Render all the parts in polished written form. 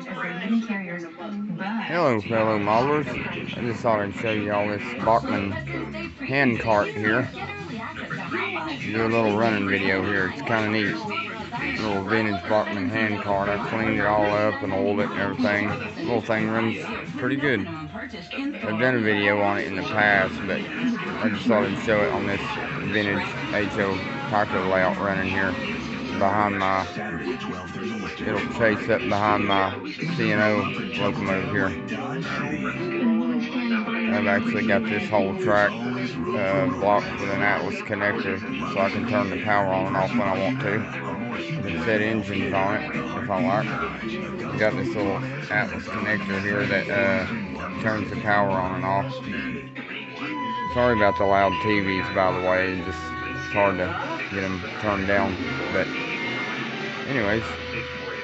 Hello fellow modelers, I just thought I'd show you all this BACHMANN hand cart here. Do a little running video here, it's kind of neat. Little vintage BACHMANN hand cart. I cleaned it all up and oiled it and everything. The little thing runs pretty good. I've done a video on it in the past, but I just thought I'd show it on this vintage TYCO layout running here behind my, it'll chase up behind my C&O locomotive here. I've actually got this whole track blocked with an Atlas connector so I can turn the power on and off when I want to. I can set engines on it if I like. I've got this little Atlas connector here that turns the power on and off. Sorry about the loud TVs, by the way, it's hard to get them turned down, but anyways,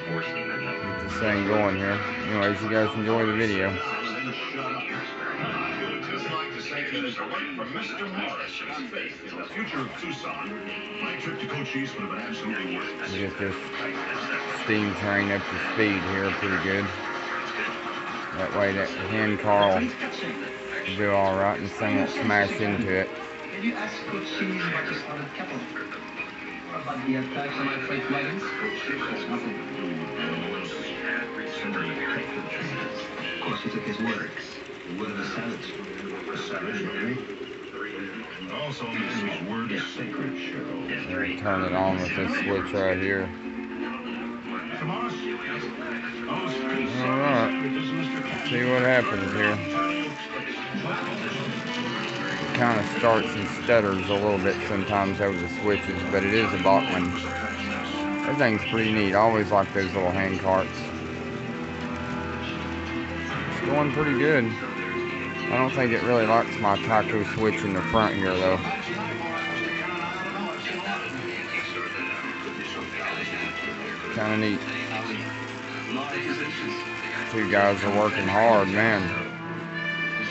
get this thing going here. Anyways, you guys enjoy the video. Get this steam train up to speed here pretty good. That way that hand car will do alright and this thing won't smash into it. About the attacks on my freight wagons? There's nothing. Of course, he took his word. The word of a savage. A savage, maybe? Also, his word is sacred, Cheryl. Turn it on with this switch right here. Alright. See what happens here. Kind of starts and stutters a little bit sometimes over the switches, but it is a BACHMANN. That thing's pretty neat. I always like those little hand carts. It's going pretty good. I don't think it really likes my TYCO switch in the front here though. Kind of neat. Two guys are working hard, man.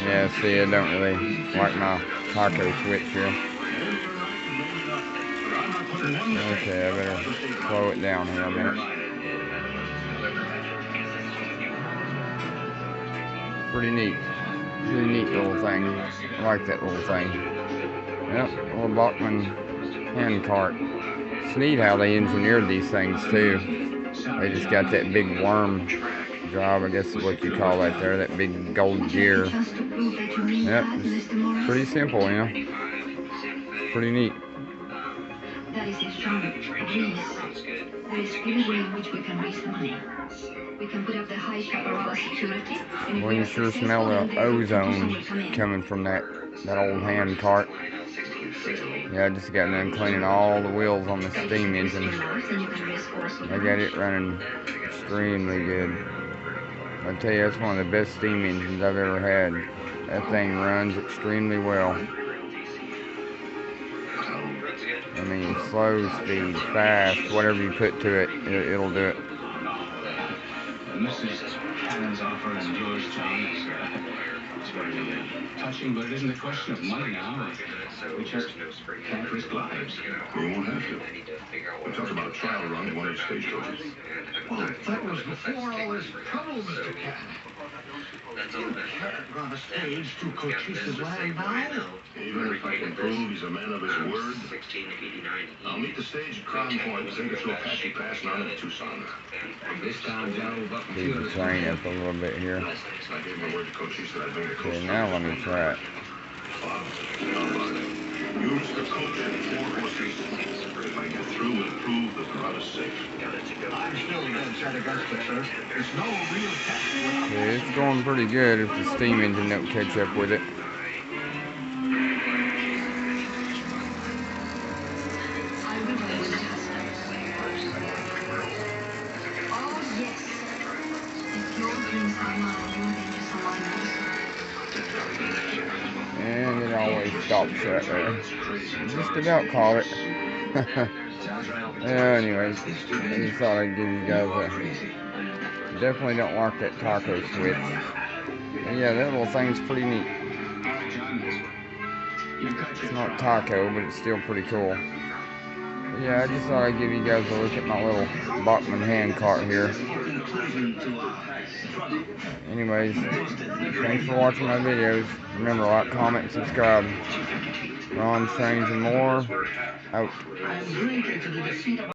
Yeah, see, I don't really like my TYCO switch here. Okay, I better slow it down here a minute. Pretty neat little thing. I like that little thing. Yep, little BACHMANN hand cart. It's neat how they engineered these things too. They just got that big worm drive, I guess is what you call that there, that big gold gear. Yep, it's pretty simple, you know. Pretty neat. That is a strong grease. There is really way in which we can raise the money. We can put up the high chaparral security. Well, you sure smell the ozone coming from that old hand cart. Yeah, I just got done cleaning all the wheels on the steam engine. I got it running extremely good. I tell you, that's one of the best steam engines I've ever had. That thing runs extremely well. I mean, slow speed, fast, whatever you put to it, it'll do it. Mrs. Cannon's offer is yours, John. It's very touching, but it isn't a question of money now. We just can't risk lives. We won't have to. We talked about a trial run at one of the stagecoaches. Well, that was before all this trouble, Mr. Cannon. You can't run a stage to Cochise's land now. Even if I can prove he's a man of his word, I'll meet the stage at Crown Point and take it through Apache Pass and on to Tucson. This time, John, we've up Leave the train up a little bit here. I gave my word to Cochise that I'd bring the coach. Okay, now let me try it. Use the coach and 4 horses. If I get through, we'll prove that the route is safe. I'm still dead set against it, sir. There's no real test without... Yeah, it's going pretty good if the steam engine don't catch up with it. And it always stops right there. Just about caught it. Yeah, anyways, I just thought I'd give you guys a... Definitely don't like that TYCO switch. But yeah, that little thing's pretty neat. It's not TYCO, but it's still pretty cool. But yeah, I just thought I'd give you guys a look at my little BACHMANN hand cart here. Anyways, thanks for watching my videos. Remember, like, comment, subscribe. Ron, Strange, and more. Out.